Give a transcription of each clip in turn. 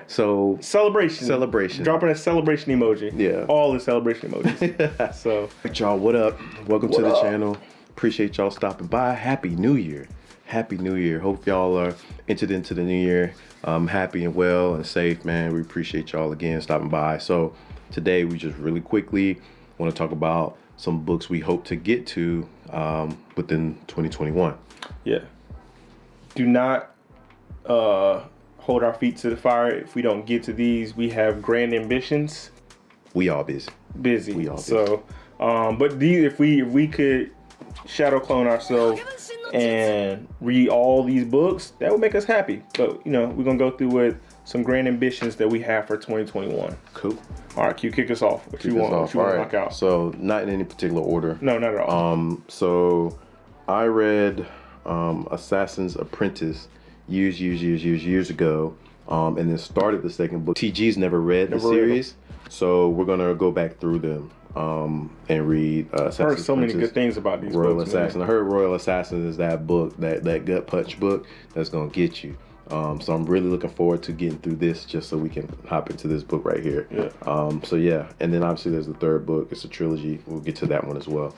So celebration. Dropping a celebration emoji. Yeah. All the celebration emojis. So, y'all, what up? Welcome to the channel. Appreciate y'all stopping by. Happy New Year. Happy New Year. Hope y'all are entered into the new year happy and well and safe, man. We appreciate y'all again stopping by. So today we just really quickly want to talk about some books we hope to get to within 2021. Yeah. Do not hold our feet to the fire if we don't get to these. We have grand ambitions. We all busy. We all busy. So, but if we could shadow clone ourselves and read all these books, that would make us happy. But, you know, we're going to go through with some grand ambitions that we have for 2021. Cool. All right, Q, kick us off. What you want to knock out? So, not in any particular order. No, not at all. So, I read Assassin's Apprentice years ago, and then started the second book. TG's never read the series, so we're going to go back through them. And read I've heard so many good things about these Royal books. Assassin. I heard Royal Assassin is that book, that gut punch book that's gonna get you. So I'm really looking forward to getting through this just so we can hop into this book right here. Yeah. So yeah, and then obviously there's the third book. It's a trilogy. We'll get to that one as well.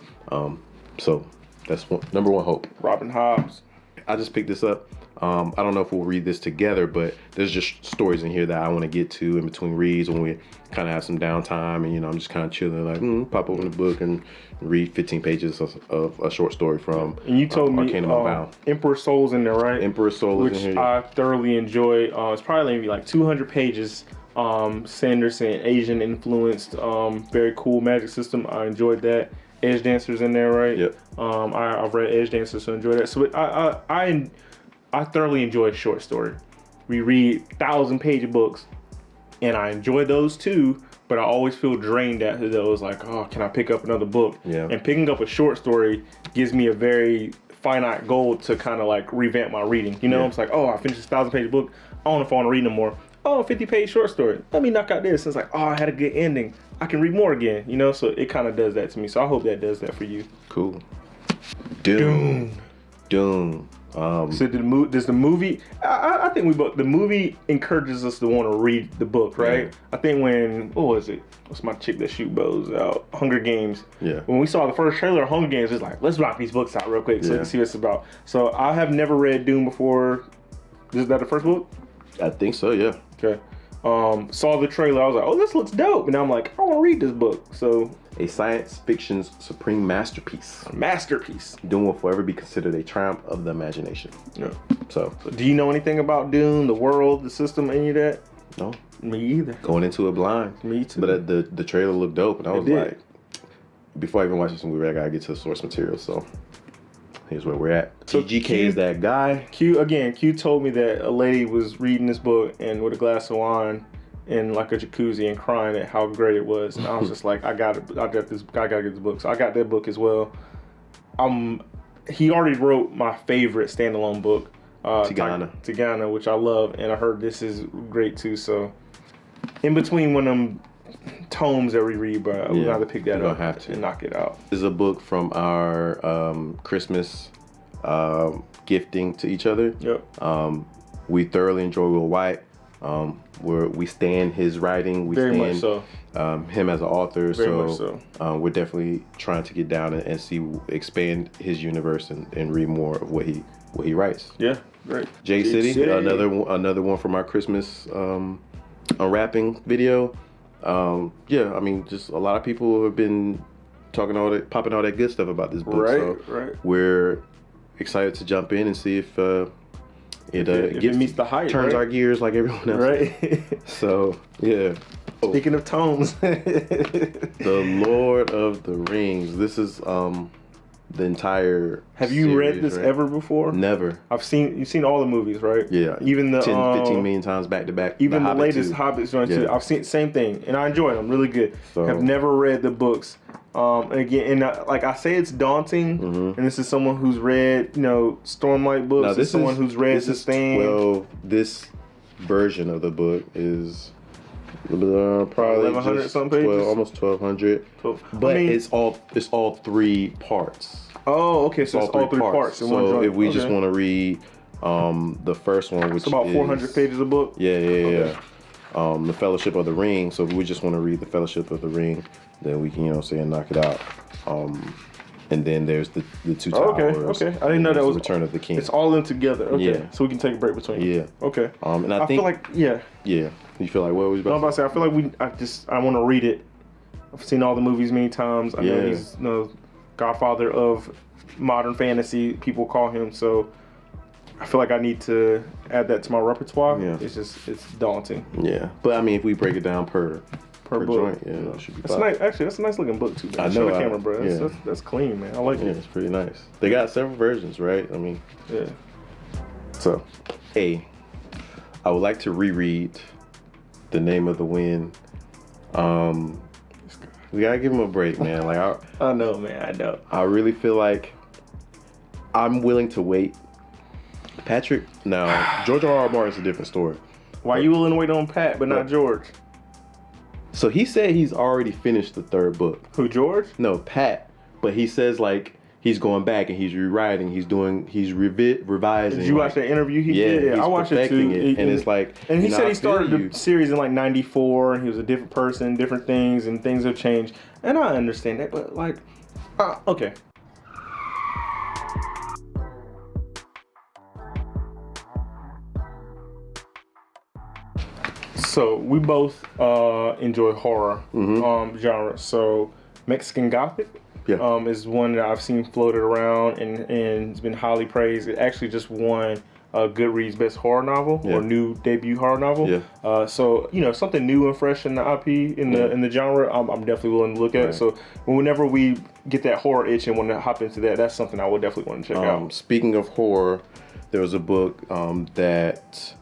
So that's number one hope. Robin Hobbs. I just picked this up. I don't know if we'll read this together, but there's just stories in here that I want to get to in between reads when we kind of have some downtime, and I'm just kind of chilling, like pop open the book and read 15 pages of a short story from. And you told me Emperor Soul's in there, right? Emperor Soul is in here. Which I thoroughly enjoy. It's probably maybe like 200 pages. Sanderson, Asian influenced, very cool magic system. I enjoyed that. Edge Dancer's in there, right? Yep. I've read Edge Dancer, so enjoy that. So I thoroughly enjoy short story. We read 1,000-page books, and I enjoy those too, but I always feel drained after those, like, oh, can I pick up another book? Yeah. And picking up a short story gives me a very finite goal to kind of like revamp my reading. You know, It's like, oh, I finished this 1,000-page book. I don't know if I want to read no more. Oh, 50-page short story. Let me knock out this. It's like, oh, I had a good ending. I can read more again, you know? So it kind of does that to me. So I hope that does that for you. Cool. Dune. So does the movie? I think the movie encourages us to want to read the book, right? Yeah. I think what was it? What's my chick that shoot bows out? Hunger Games. Yeah. When we saw the first trailer of Hunger Games, it's like, let's knock these books out real quick so we can see what it's about. So I have never read Dune before. Is that the first book? I think so. Yeah. Okay. Saw the trailer. I was like, oh, this looks dope. And I'm like, I want to read this book. So. A science fiction's supreme masterpiece. A masterpiece. Dune will forever be considered a triumph of the imagination. Yeah. So do you know anything about Dune, the world, the system, any of that? No. Me either. Going into it blind. Me too. But the trailer looked dope, and I was like, before I even watch this movie, I gotta get to the source material. So here's where we're at. So TGK is that guy. Q told me that a lady was reading this book and with a glass of wine in like a jacuzzi and crying at how great it was, and I was just like, I gotta get this book. So I got that book as well. He already wrote my favorite standalone book, Tigana, which I love, and I heard this is great too. So in between one of them tomes that we read, but we gotta pick that up and knock it out. This is a book from our Christmas gifting to each other. Yep. We thoroughly enjoy Will White. We stand his writing. We Very stand much so. Him as an author. Very much so. We're definitely trying to get down and expand his universe and read more of what he writes. Yeah, great. J City, another one from our Christmas unwrapping video. Yeah, I mean, just a lot of people have been popping all that good stuff about this book. Right. We're excited to jump in and see if it meets the hype, turns our gears like everyone else. Right. So yeah. Speaking of tones, The Lord of the Rings. This is the entire. Have you read this ever before? Never. You've seen all the movies, right? Yeah. Even the 15 million times back to back. Even the latest Hobbit joints too. I've seen same thing, and I enjoy them. Really good. So, have never read the books. Again, like I say, it's daunting, and this is someone who's read, Stormlight books. This is someone who's read The Stand. This version of the book is probably 1,100 something pages, almost 1,200. But it's all 3 parts. Oh, okay, so it's all three parts in one joint. If we just want to read the first one, which it's about 400 pages a book. Yeah. the Fellowship of the Ring. So if we just want to read the Fellowship of the Ring, then we can, and knock it out. And then there's the Two Towers. Okay. I didn't know that was Return of the King. It's all in together. Okay. Yeah. So we can take a break between. Yeah. Okay. And I feel like Yeah. You feel like what was I'm about to say? I feel like I want to read it. I've seen all the movies many times. I know he's the godfather of modern fantasy. People call him. So I feel like I need to add that to my repertoire. Yeah. It's daunting. Yeah. But I mean, if we break it down per book. Joint, it should be that's nice. Actually, that's a nice looking book too, man. I know. Show the camera, bro. That's clean, man. I like it. Yeah, it's pretty nice. They got several versions, right? I mean, yeah. So, I would like to reread The Name of the Wind. We gotta give him a break, man. Like I know, man. I know. I really feel like I'm willing to wait. Patrick, now George R.R. Martin's a different story. Why you willing to wait on Pat but not George? So he said he's already finished the third book. Who, George? No, Pat. But he says like he's going back and he's rewriting. He's revising. Did you watch that interview he did? Yeah, I watched it too. And it's like, and he said he started the series in like '94, and he was a different person, different things, and things have changed. And I understand that, but like, okay. So we both enjoy horror genre. So Mexican Gothic is one that I've seen floated around and it's been highly praised. It actually just won Goodreads Best Horror Novel or New Debut Horror Novel. Yeah. So something new and fresh in the IP in the genre, I'm definitely willing to look at. Right. So whenever we get that horror itch and want to hop into that, that's something I would definitely want to check out. Speaking of horror, there was a book that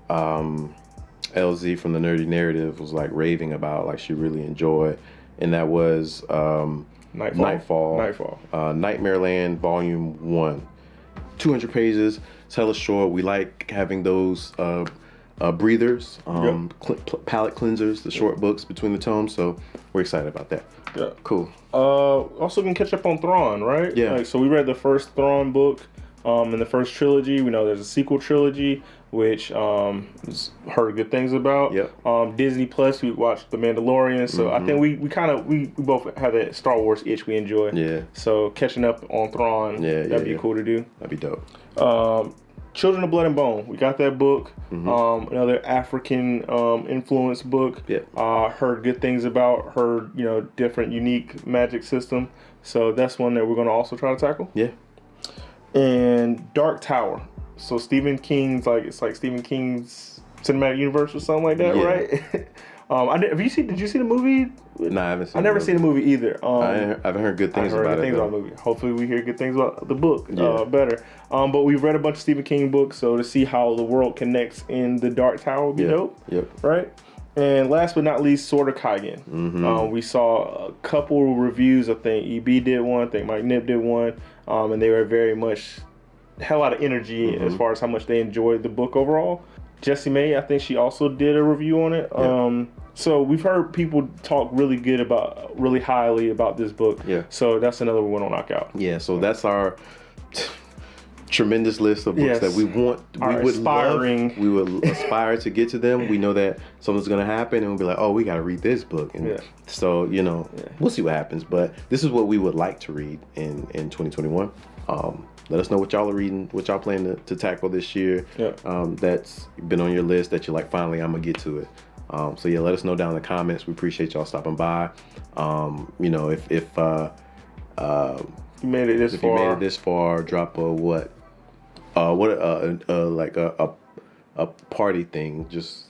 LZ from the Nerdy Narrative was like raving about, like she really enjoyed, and that was Nightfall. Nightmare Land Volume 1. 200 pages. It's hella short. We like having those breathers, palate cleansers, the short books between the tomes. So we're excited about that. Yeah. Cool. Also can catch up on Thrawn, right? Yeah. So we read the first Thrawn book in the first trilogy. We know there's a sequel trilogy, which heard good things about. Yep. Disney Plus, we watched The Mandalorian. So I think we both have that Star Wars itch we enjoy. Yeah. So catching up on Thrawn, that'd be cool to do. That'd be dope. Children of Blood and Bone, we got that book. Another African influence book. Heard good things about. Heard different unique magic system. So that's one that we're gonna also try to tackle. Yeah. And Dark Tower. So Stephen King's it's like Stephen King's cinematic universe or something like that, right? Did you see the movie? No, I haven't seen. I never seen the movie either. I haven't heard good things about it. About the movie. Hopefully, we hear good things about the book better. But we've read a bunch of Stephen King books, so to see how the world connects in the Dark Tower would be dope. Yep. Right. And last but not least, Sword of Kaigen. We saw a couple reviews. I think EB did one. I think Mike Nip did one. And they were very much had a lot of energy as far as how much they enjoyed the book overall. Jessie May, I think she also did a review on it. So we've heard people talk really highly about this book. Yeah. So that's another one on Knockout. Yeah. So that's our tremendous list of books that we want. We would aspire to get to them. We know that something's going to happen, and we'll be like, oh, we got to read this book. And so we'll see what happens. But this is what we would like to read in 2021. Let us know what y'all are reading, what y'all plan to tackle this year. That's been on your list that you're like, finally, I'm gonna get to it. So let us know down in the comments. We appreciate y'all stopping by. If you made it this far, drop a party thing. Just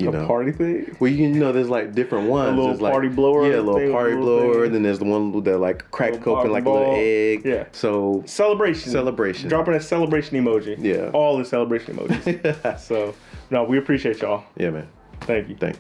a party thing? Well, there's like different ones. A little party blower. Yeah, a little party blower. Then there's the one that like crack open like a little egg. Yeah. So celebration. Dropping a celebration emoji. Yeah. All the celebration emojis. So, no, we appreciate y'all. Yeah, man. Thank you. Thanks.